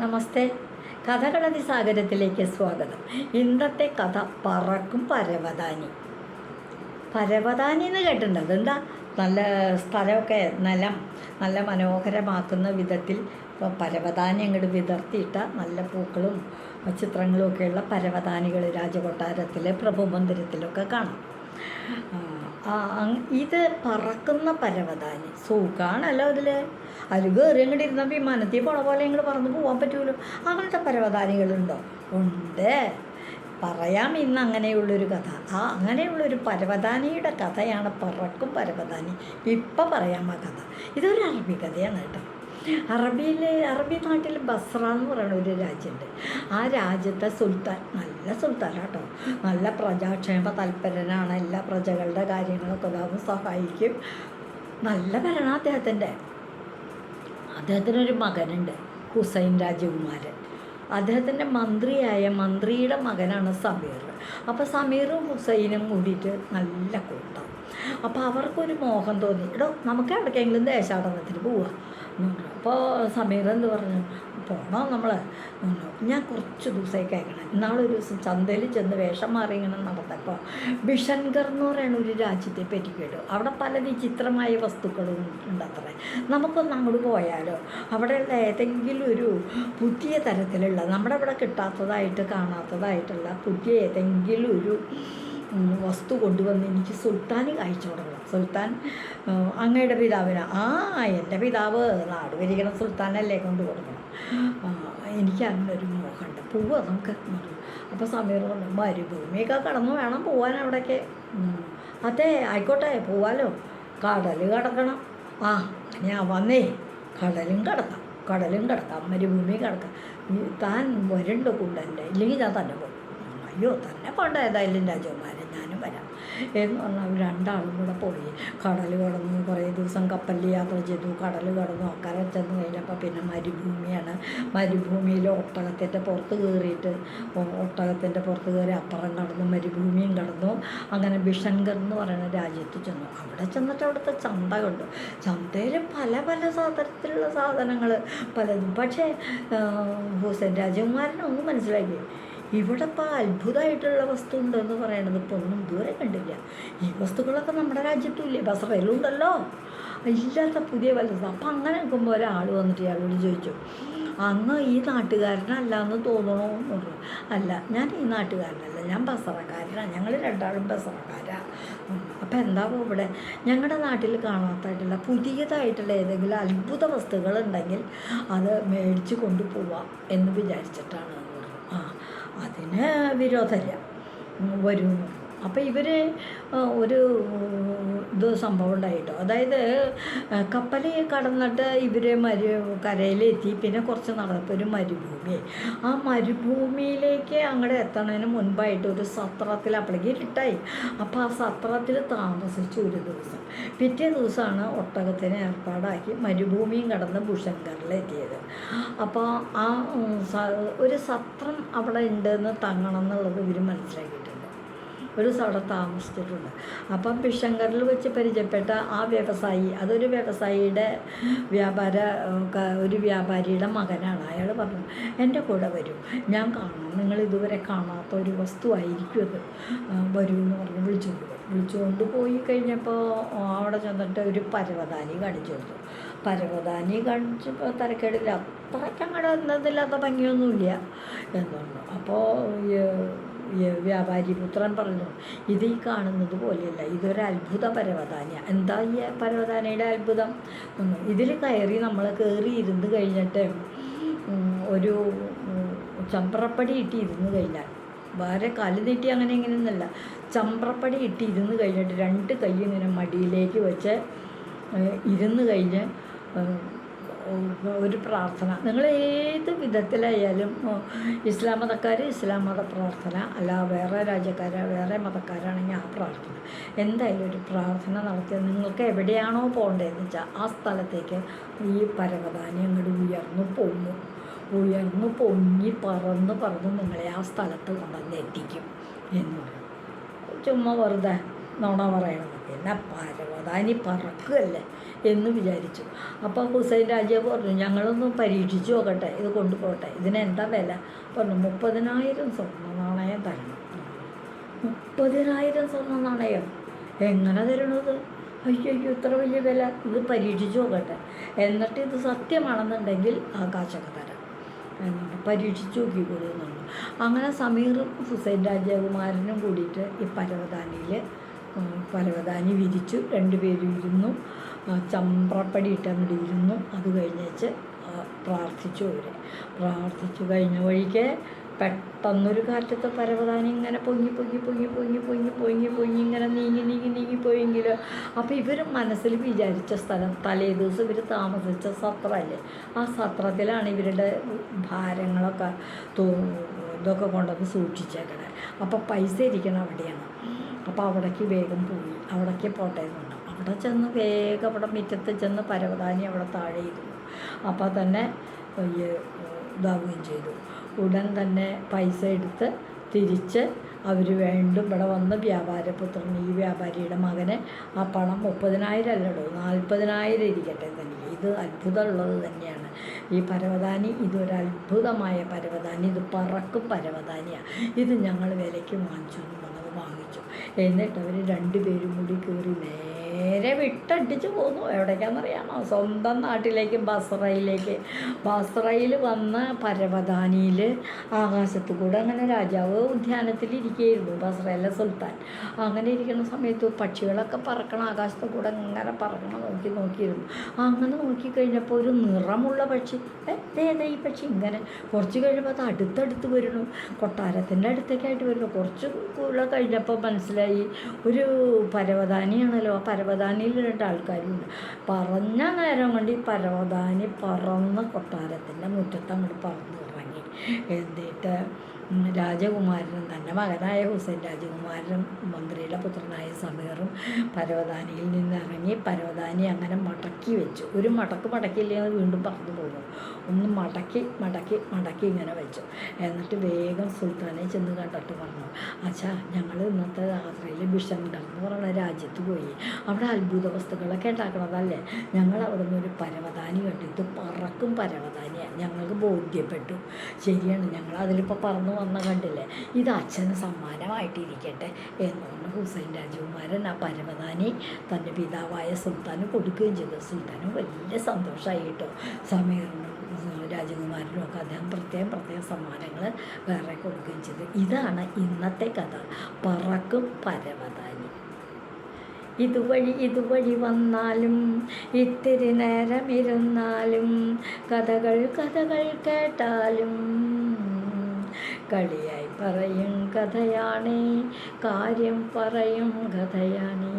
നമസ്തേ. കഥകളതി സാഗരത്തിലേക്ക് സ്വാഗതം. ഇന്നത്തെ കഥ പറക്കും പരവതാനി. പരവതാനി എന്ന് കേട്ടിട്ടുണ്ട്. അതെന്താ, നല്ല സ്ഥലമൊക്കെ നല്ല മനോഹരമാക്കുന്ന വിധത്തിൽ പരവതാനി അങ്ങോട്ട് വിതർത്തിയിട്ട നല്ല പൂക്കളും ചിത്രങ്ങളും ഒക്കെയുള്ള പരവതാനികൾ രാജകൊട്ടാരത്തിലെ പ്രഭുമന്ദിരത്തിലൊക്കെ കാണാം. ഇത് പറക്കുന്ന പരവതാനി സുഖാണല്ലോ. അതിൽ കയറി അങ്ങോട്ട് ഇരുന്ന വിമാനത്തിൽ പോണ പോലെ ഇങ്ങോട്ട് പറന്ന് പോകാൻ പറ്റുമല്ലോ. അങ്ങനത്തെ പരവതാനികളുണ്ടോ? ഉണ്ട്. പറയാം ഇന്ന് അങ്ങനെയുള്ളൊരു കഥ. അങ്ങനെയുള്ളൊരു പരവതാനിയുടെ കഥയാണ് പറക്കും പരവതാനി. ഇപ്പം പറയാം ആ കഥ. ഇതൊരു അറബി കഥയാണ് കേട്ടോ. അറബി നാട്ടിൽ ബസ്ര എന്ന് പറയുന്ന ഒരു രാജ്യമുണ്ട്. ആ രാജ്യത്തെ സുൽത്താൻ നല്ല സുൽത്താനാട്ടോ. നല്ല പ്രജാക്ഷേമ തൽപരനാണ്. എല്ലാ പ്രജകളുടെ കാര്യങ്ങളൊക്കെ അതാവും സഹായിക്കും. നല്ല ഭരണം അദ്ദേഹത്തിനൊരു മകനുണ്ട്, ഹുസൈൻ രാജകുമാരൻ. അദ്ദേഹത്തിൻ്റെ മന്ത്രിയുടെ മകനാണ് സമീർ. അപ്പോൾ സമീറും ഹുസൈനും കൂടിയിട്ട് നല്ല കൂട്ടം. അപ്പോൾ അവർക്കൊരു മോഹം തോന്നി, നമുക്ക് എവിടേക്കെങ്കിലും ദേശാടനത്തിന് പോവാം. അപ്പോൾ സമീർ എന്ത് പറഞ്ഞു, പോണോ നമ്മൾ? ഞാൻ കുറച്ച് ദിവസമായി കേൾക്കണം. ഇന്നാളൊരു ദിവസം ചന്തയിൽ ചെന്ന് വേഷം മാറി ഇങ്ങനെ നടന്നപ്പോൾ ബിഷൻഗർ എന്ന് പറയുന്ന ഒരു രാജ്യത്തെ പറ്റി കേട്ടു. അവിടെ പല വിചിത്രമായ വസ്തുക്കളും ഉണ്ടത്രേ. നമുക്കൊന്ന് അങ്ങോട്ട് പോയാലോ? അവിടെയുള്ള ഏതെങ്കിലും ഒരു പുതിയ തരത്തിലുള്ള, നമ്മുടെ ഇവിടെ കിട്ടാത്തതായിട്ട് കാണാത്തതായിട്ടുള്ള പുതിയ ഏതെങ്കിലും ഒരു വസ്തു കൊണ്ടുവന്ന് എനിക്ക് സുൽത്താന് കാഴ്ച കൊടുക്കണം. സുൽത്താൻ അങ്ങയുടെ പിതാവിന്, എൻ്റെ പിതാവ് നാട് ഭരിക്കണം സുൽത്താനല്ലേ കൊണ്ട് കൊടുക്കണം. എനിക്ക് അങ്ങനൊരു മോഹമുണ്ട്, പോവാ നമുക്ക്. അപ്പോൾ സമീർ പറഞ്ഞു, മരുഭൂമിയൊക്കെ കടന്നു വേണം പോവാൻ അവിടേക്ക്. അതെ ആയിക്കോട്ടെ, പോവാലോ. കടൽ കടക്കണം. ഞാൻ വന്നേ, കടലും കിടക്കാം മരുഭൂമി കിടക്കാം. താൻ വരുന്നുണ്ടോ കൂടല്ലേ? ഇല്ലെങ്കിൽ ഞാൻ തന്നെ പോകും. അയ്യോ, തന്നെ കൊണ്ട് ഏതായാലും രാജകുമാരൻ, ഞാനും വരാം എന്ന് പറഞ്ഞാൽ രണ്ടാളും കൂടെ പോയി. കടൽ കടന്നു, കുറേ ദിവസം കപ്പലിൽ യാത്ര ചെയ്തു. കടൽ കടന്നു, അക്കരെ ചെന്ന് കഴിഞ്ഞപ്പോൾ പിന്നെ മരുഭൂമിയാണ്. മരുഭൂമിയിൽ ഒട്ടകത്തിൻ്റെ പുറത്ത് കയറി അപ്പുറം കടന്നു, മരുഭൂമിയും കടന്നു. അങ്ങനെ ബിഷൻഗർ എന്ന് പറയുന്ന രാജ്യത്ത് ചെന്നു. അവിടെ ചെന്നിട്ട് അവിടുത്തെ ചന്ത കണ്ടു. ചന്തയിൽ പല തരത്തിലുള്ള സാധനങ്ങൾ പലതും. പക്ഷേ ഹുസൈൻ രാജകുമാരനൊന്നും മനസ്സിലാക്കി, ഇവിടെ ഇപ്പോൾ അത്ഭുതമായിട്ടുള്ള വസ്തു ഉണ്ടെന്ന് പറയണത് ഇപ്പോൾ ഒന്നും ഇതുവരെ കണ്ടില്ല. ഈ വസ്തുക്കളൊക്കെ നമ്മുടെ രാജ്യത്തും ഇല്ലേ, ബസ്രയിലുണ്ടല്ലോ, ഇല്ലാത്ത പുതിയ വലുത്. അപ്പം അങ്ങനെ നിൽക്കുമ്പോൾ ഒരാൾ വന്നിട്ട് ഇയാളോട് ചോദിച്ചു, അങ്ങ് ഈ നാട്ടുകാരനല്ല എന്ന് തോന്നണോ എന്ന് പറഞ്ഞു. അല്ല, ഞാൻ ഈ നാട്ടുകാരനല്ല, ഞാൻ ബസ്രക്കാരനാണ്. ഞങ്ങൾ രണ്ടാളും ബസ്രക്കാരാണ്. അപ്പം എന്താവും ഇവിടെ ഞങ്ങളുടെ നാട്ടിൽ കാണാത്തായിട്ടുള്ള പുതിയതായിട്ടുള്ള ഏതെങ്കിലും അത്ഭുത വസ്തുക്കളുണ്ടെങ്കിൽ അത് മേടിച്ച് കൊണ്ടുപോവാം എന്ന് വിചാരിച്ചിട്ടാണ്. അതിന് വിരോധമില്ല, വരുന്നു. അപ്പോൾ ഇവർ ഒരു സംഭവം ഉണ്ടായിട്ടോ. അതായത് കപ്പൽ കടന്നിട്ട് ഇവർ കരയിലെത്തി. പിന്നെ കുറച്ച് നടന്നപ്പോൾ ഒരു മരുഭൂമിയായി. ആ മരുഭൂമിയിലേക്ക് അങ്ങോട്ട് എത്തണതിന് മുൻപായിട്ട് ഒരു സത്രത്തിൽ അപ്പോഴേക്ക് ഇരുട്ടായി. അപ്പോൾ ആ സത്രത്തിൽ താമസിച്ചു ഒരു ദിവസം. പിറ്റേ ദിവസമാണ് ഒട്ടകത്തിന് ഏർപ്പാടാക്കി മരുഭൂമിയും കടന്ന് ബുഷൻഗറിലെത്തിയത്. അപ്പോൾ ആ ഒരു സത്രം അവിടെ ഉണ്ടെന്ന് തങ്ങണം എന്നുള്ളത് ഇവർ മനസ്സിലാക്കിയിട്ടുണ്ട്. ഒരു അവിടെ താമസിച്ചിട്ടുണ്ട്. അപ്പം ബിഷൻഗറിൽ വെച്ച് പരിചയപ്പെട്ട ആ വ്യവസായി, അതൊരു വ്യവസായിയുടെ ഒരു വ്യാപാരിയുടെ മകനാണ്. അയാൾ പറഞ്ഞു, എൻ്റെ കൂടെ വരും, ഞാൻ കാണാം, നിങ്ങൾ ഇതുവരെ കാണാത്ത ഒരു വസ്തുവായിരിക്കും അത്, വരൂ എന്ന് പറഞ്ഞ് വിളിച്ചുകൊണ്ട് പോയി കഴിഞ്ഞപ്പോൾ അവിടെ ചെന്നിട്ട് ഒരു പരവതാനി കാണിച്ചു കൊടുത്തു. പരവതാനി കാണിച്ചപ്പോൾ തരക്കേടില്ല, അത്രയ്ക്ക് അങ്ങോട്ട് എന്നതില്ലാത്ത ഭംഗിയൊന്നുമില്ല എന്ന് പറഞ്ഞു. അപ്പോൾ വ്യാപാരി പുത്രൻ പറഞ്ഞു, ഇത് ഈ കാണുന്നത് പോലെയല്ല, ഇതൊരു അത്ഭുത പരവതാനിയാണ്. എന്താ ഈ പരവതാനിയുടെ അത്ഭുതം? ഇതിൽ നമ്മൾ കയറി ഇരുന്ന് കഴിഞ്ഞിട്ട് ഒരു ചമ്പ്രപ്പടി ഇട്ടിരുന്ന് കഴിഞ്ഞാൽ, വേറെ കാല് നീട്ടി അങ്ങനെ ഇങ്ങനെയൊന്നുമല്ല, ചമ്പ്രപ്പടി ഇട്ടിരുന്ന് കഴിഞ്ഞിട്ട് രണ്ട് കൈ ഇങ്ങനെ മടിയിലേക്ക് വെച്ച് ഇരുന്ന് കഴിഞ്ഞ് ഒരു പ്രാർത്ഥന, നിങ്ങൾ ഏത് വിധത്തിലായാലും, ഇസ്ലാം മതക്കാർ ഇസ്ലാം മത പ്രാർത്ഥന, അല്ല വേറെ വേറെ മതക്കാരാണെങ്കിൽ ആ പ്രാർത്ഥന, എന്തായാലും ഒരു പ്രാർത്ഥന നടത്തിയാൽ നിങ്ങൾക്ക് എവിടെയാണോ പോകേണ്ടതെന്ന് വെച്ചാൽ ആ സ്ഥലത്തേക്ക് ഈ പരവതാനി അങ്ങോട്ട് ഉയർന്നു പൊങ്ങി പറന്ന് നിങ്ങളെ ആ സ്ഥലത്ത് കൊണ്ടുവന്ന് എത്തിക്കും എന്ന് പറയും. ചുമ്മാ വെറുതെ നുണ പറയണത്. പിന്നെ പരവതാനി പറക്കുകയല്ലേ എന്ന് വിചാരിച്ചു. അപ്പോൾ ഹുസൈൻ രാജാവ് പറഞ്ഞു, ഞങ്ങളൊന്ന് പരീക്ഷിച്ച് നോക്കട്ടെ, ഇത് കൊണ്ടുപോകട്ടെ, ഇതിനെന്താ വില? പറഞ്ഞു 30,000 സ്വർണ്ണ നാണയം തരണം. 30,000 സ്വർണ്ണ നാണയം എങ്ങനെ തരണത്? അയ്യോ ഇത്ര വലിയ വില, ഇത് പരീക്ഷിച്ച് നോക്കട്ടെ, എന്നിട്ട് ഇത് സത്യമാണെന്നുണ്ടെങ്കിൽ ആകാശമൊക്കെ തരാം എന്നാണ്. പരീക്ഷിച്ച് നോക്കിക്കൊള്ളുന്നുള്ളൂ. അങ്ങനെ സമീറും ഹുസൈൻ രാജകുമാരനും കൂടിയിട്ട് ഈ പരവതാനി വിരിച്ചു. രണ്ടുപേരും ഇരുന്നു, ചമ്പ്രപ്പടി ഇട്ട് അങ്ങോട്ട് ഇരുന്നു. അത് കഴിഞ്ഞേച്ച് പ്രാർത്ഥിച്ചു. പ്രാർത്ഥിച്ചു കഴിഞ്ഞ വഴിക്ക് പെട്ടെന്നൊരു കാറ്റത്ത് പരവതാനി ഇങ്ങനെ പൊങ്ങി ഇങ്ങനെ നീങ്ങി പോയെങ്കിൽ, അപ്പോൾ ഇവർ മനസ്സിൽ വിചാരിച്ച സ്ഥലം തലേ ദിവസം ഇവർ താമസിച്ച സത്രമല്ലേ, ആ സത്രത്തിലാണ് ഇവരുടെ ഭാരങ്ങളൊക്കെ ഇതൊക്കെ കൊണ്ടുവന്ന് സൂക്ഷിച്ചേക്കണേ. അപ്പോൾ പൈസ ഇരിക്കണം അവിടെയാണ്. അപ്പോൾ അവിടേക്ക് വേഗം പോയി. അവിടേക്ക് പോട്ടെ എന്നുണ്ട്. അവിടെ ചെന്ന് വേഗം അവിടെ മുറ്റത്ത് ചെന്ന് പരവതാനി അവിടെ താഴെ ഇരുന്നു. അപ്പോൾ തന്നെ ഇതാവുകയും ചെയ്തു. ഉടൻ തന്നെ പൈസ എടുത്ത് തിരിച്ച് അവർ വീണ്ടും ഇവിടെ വന്ന് വ്യാപാരപുത്രൻ, ഈ വ്യാപാരിയുടെ മകനെ ആ പണം 30,000 അല്ലടോ, 40,000 ഇരിക്കട്ടെ തന്നെ. ഇത് അത്ഭുതമുള്ളത് തന്നെയാണ് ഈ പരവതാനി. ഇതൊരത്ഭുതമായ പരവതാനി, ഇത് പറക്കും പരവതാനിയാണ്. ഇത് ഞങ്ങൾ വിലയ്ക്ക് വാങ്ങിച്ചു എന്ന് പറഞ്ഞത് വാങ്ങിച്ചു. എന്നിട്ട് അവർ രണ്ടുപേരും കൂടി കയറി നേരെ വിട്ടടിച്ച് പോന്നു. എവിടേക്കാണെന്നറിയാമോ? സ്വന്തം നാട്ടിലേക്ക്, ബസ്രയിൽ വന്ന് പരവതാനിയിൽ ആകാശത്ത് കൂടെ അങ്ങനെ രാജാവ് ഉദ്യാനത്തിലിരിക്കുകയായിരുന്നു, ബസ്രയിലെ സുൽത്താൻ. അങ്ങനെ ഇരിക്കുന്ന സമയത്ത് പക്ഷികളൊക്കെ പറക്കണം, ആകാശത്ത് കൂടെ ഇങ്ങനെ പറക്കണം, നോക്കിയിരുന്നു. അങ്ങനെ നോക്കിക്കഴിഞ്ഞപ്പോൾ ഒരു നിറമുള്ള പക്ഷി, ഏതാ ഈ പക്ഷി? ഇങ്ങനെ കുറച്ച് കഴിയുമ്പോൾ അത് അടുത്തടുത്ത് വരുന്നു, കൊട്ടാരത്തിൻ്റെ അടുത്തേക്കായിട്ട് വരുന്നു. കുറച്ച് കൂടെ കഴിഞ്ഞപ്പോൾ മനസ്സിലായി ഒരു പരവതാനിയാണല്ലോ. ആ പരവതാനിയിൽ 2 ആൾക്കാരുണ്ട്. പറഞ്ഞ നേരം കൊണ്ട് ഈ പരവതാനി പറന്ന് കൊട്ടാരത്തിൻ്റെ മുറ്റത്ത് അങ്ങോട്ട് പറന്ന് ഇറങ്ങി. എന്നിട്ട് രാജകുമാരനും തൻ്റെ മകനായ ഹുസൈൻ രാജകുമാരനും മന്ത്രിയുടെ പുത്രനായ സമീറും പരവതാനിയിൽ നിന്നിറങ്ങി പരവതാനി അങ്ങനെ മടക്കി വെച്ചു. ഒരു മടക്കില്ലെങ്കിൽ വീണ്ടും പറന്നു പോകും. ഒന്ന് മടക്കി ഇങ്ങനെ വെച്ചു. എന്നിട്ട് വേഗം സുൽത്താനെ ചെന്ന് കണ്ടിട്ട് പറഞ്ഞു, അച്ഛാ ഞങ്ങൾ ഇന്നത്തെ യാത്രയിൽ ബിഷൻഗർ എന്ന് പറയുന്ന രാജ്യത്ത് പോയി, അവിടെ അത്ഭുത വസ്തുക്കളൊക്കെ ഉണ്ടാക്കണതല്ലേ. ഞങ്ങൾ അവിടെ നിന്ന് ഒരു പരവതാനി കണ്ടു, ഇത് പറക്കും പരവതാനിയാണ്. ഞങ്ങൾക്ക് ബോധ്യപ്പെട്ടു, ശരിയാണ്, ഞങ്ങൾ അതിലിപ്പോൾ പറന്നു വന്ന കണ്ടില്ലേ, ഇത് അച്ഛന് സമ്മാനമായിട്ടിരിക്കട്ടെ എന്ന് പറഞ്ഞ് ഹുസൈൻ രാജകുമാരൻ ആ പരവതാനി തൻ്റെ പിതാവായ സുൽത്താന് കൊടുക്കുകയും ചെയ്തു. സുൽത്താനും വലിയ സന്തോഷമായി കേട്ടോ. സമീറിനും രാജകുമാരനും ഒക്കെ അദ്ദേഹം പ്രത്യേകം സമ്മാനങ്ങൾ വേറെ കൊടുക്കുകയും ചെയ്തു. ഇതാണ് ഇന്നത്തെ കഥ, പറക്കും പരവതാനി. ഇതുവഴി വന്നാലും ഇത്തിരി നേരം ഇരുന്നാലും കഥകൾ കേട്ടാലും കളിയായി പറയും കഥയാണേ, കാര്യം പറയും കഥയാണേ.